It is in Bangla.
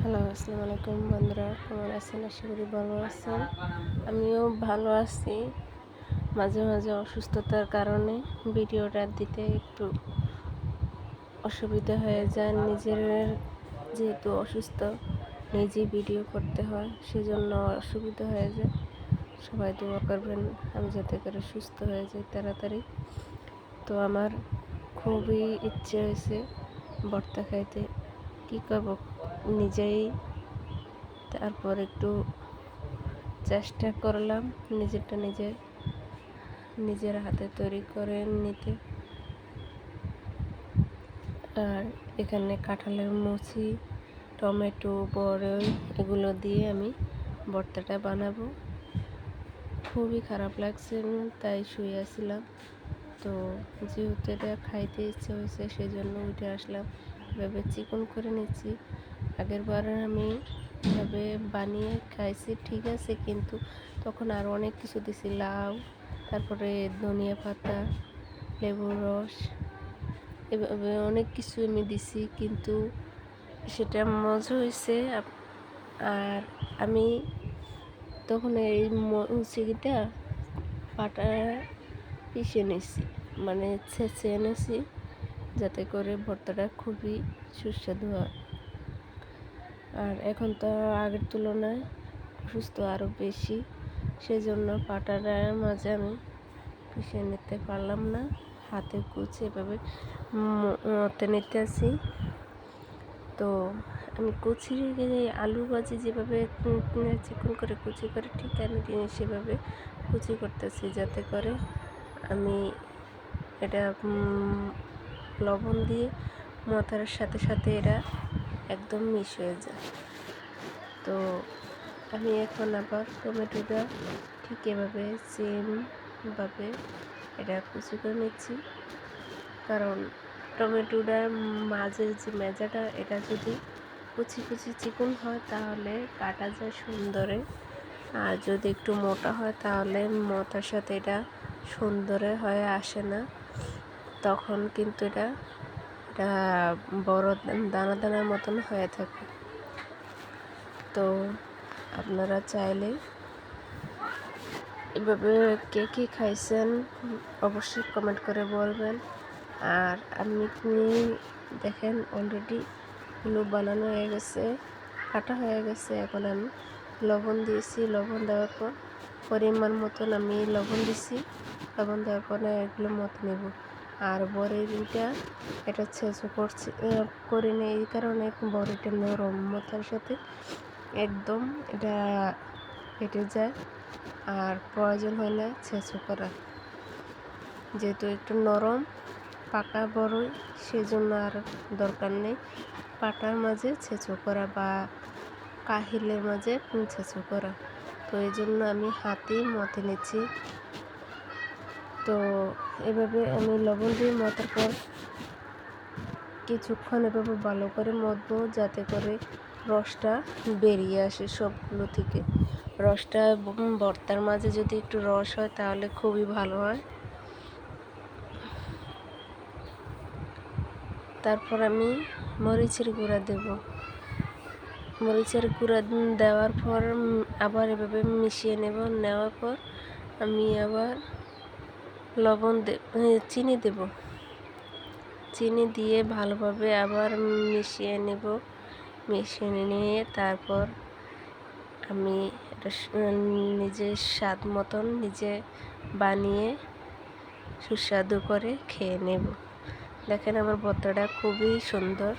হ্যালো, আসসালামু আলাইকুম বন্ধুরা, কেমন আছেন? আশা করি ভালো আছেন। আমিও ভালো আছি। মাঝে মাঝে অসুস্থতার কারণে ভিডিওটা দিতে একটু অসুবিধা হয়ে যায়। নিজের যেহেতু অসুস্থ, নিজেই ভিডিও করতে হয়, সেজন্য অসুবিধা হয়ে যায়। সবাই দোয়া করবেন আমি যাতে করে সুস্থ হয়ে যাই তাড়াতাড়ি। তো আমার খুবই ইচ্ছে হয়েছে ভর্তা খাইতে। কী করবো নিজেই, তারপর একটু চেষ্টা করলাম নিজের হাতে তৈরি করে নিতে। আর এখানে কাঁঠালের মুচি, টমেটো, বড়ই এগুলো দিয়ে আমি ভর্তাটা বানাবো। খুবই খারাপ লাগছে, তাই শুয়েছিলাম। তো যেহেতু এটা খাইতে ইচ্ছে হয়েছে, সেজন্য উঠে আসলাম। এভাবে চিকন করে নিচ্ছি। আগের বার আমি এভাবে বানিয়ে খাইছি, ঠিক আছে, কিন্তু তখন আরও অনেক কিছু দিছি, লাউ, তারপরে ধনিয়া পাতা, লেবুর রস, এভাবে অনেক কিছু আমি দিছি, কিন্তু সেটা মজা হয়েছে। আর আমি তখন এই মুচিটা পাটা পিষে নিছি, মানে ছেঁচে এনেছি, যাতে করে ভর্তাটা খুবই সুস্বাদু হয়। আর এখন তো আগের তুলনায় অসুস্থ আরও বেশি, সেজন্য পাটার মাঝে আমি পিষে নিতে পারলাম না। হাতে কুচি এভাবে মতে নিতে আসি। তো আমি কুচি আলু ভাজি যেভাবে চিকন করে কুচি করে, ঠিক আমি সেভাবে কুচি করতেছি, যাতে করে আমি এটা লবণ দিয়ে মতার সাথে সাথে এটা একদম মিশ হয়ে যায়। তো আমি এখন আবার টমেটোটা ঠিক এভাবে সেমভাবে এটা কুচি করে নিচ্ছি, কারণ টমেটোটার মাঝের যে মেজাটা, এটা যদি কুচি কুচি চিকন হয় তাহলে কাটা যায় সুন্দরে, আর যদি একটু মোটা হয় তাহলে মোটার সাথে এটা সুন্দরে হয়ে আসে না, তখন কিন্তু এটা বড় দানা দানার মতন হয়ে থাকে। তো আপনারা চাইলে এভাবে কে কী খাইছেন অবশ্যই কমেন্ট করে বলবেন। আর আমি দেখেন অলরেডি এগুলো বানানো হয়ে গেছে, কাটা হয়ে গেছে। এখন আমি লবণ দিয়েছি, লবণ দেওয়ার পর পরিমাণ মতন আমি লবণ দিছি। লবণ দেওয়ার পরে এগুলো মতো নেব। আর বড়িটা এটা ছেঁচো করে নেই, এই কারণে বড়িটা নরম, মতার সাথে একদম এটা কেটে যায়, আর প্রয়োজন হয় না ছেঁচো করা। যেহেতু একটু নরম পাকা বড়ই, সেজন্য আর দরকার নেই পাটার মাঝে ছেঁচো করা বা কাহিলের মাঝে ছেঁচো করা। তো এই জন্য আমি হাতেই মতে নিচ্ছি। তো এভাবে আমি লবণ দিয়ে মতার পর কিছুক্ষণ এভাবে ভালো করে মতবো, যাতে করে রসটা বেরিয়ে আসে সবগুলো থেকে। রসটা ভর্তার মাঝে যদি একটু রস হয় তাহলে খুবই ভালো হয়। তারপর আমি মরিচের গুঁড়া দেব। মরিচের গুঁড়া দেওয়ার পর আবার এভাবে মিশিয়ে নেওয়ার পর আমি আবার চিনি দেব। চিনি দিয়ে ভালোভাবে আবার মিশিয়ে নিয়ে তারপর আমি এটা নিজের স্বাদ মতন নিজে বানিয়ে সুস্বাদু করে খেয়ে নেব। দেখেন আমার ভর্তাটা খুবই সুন্দর।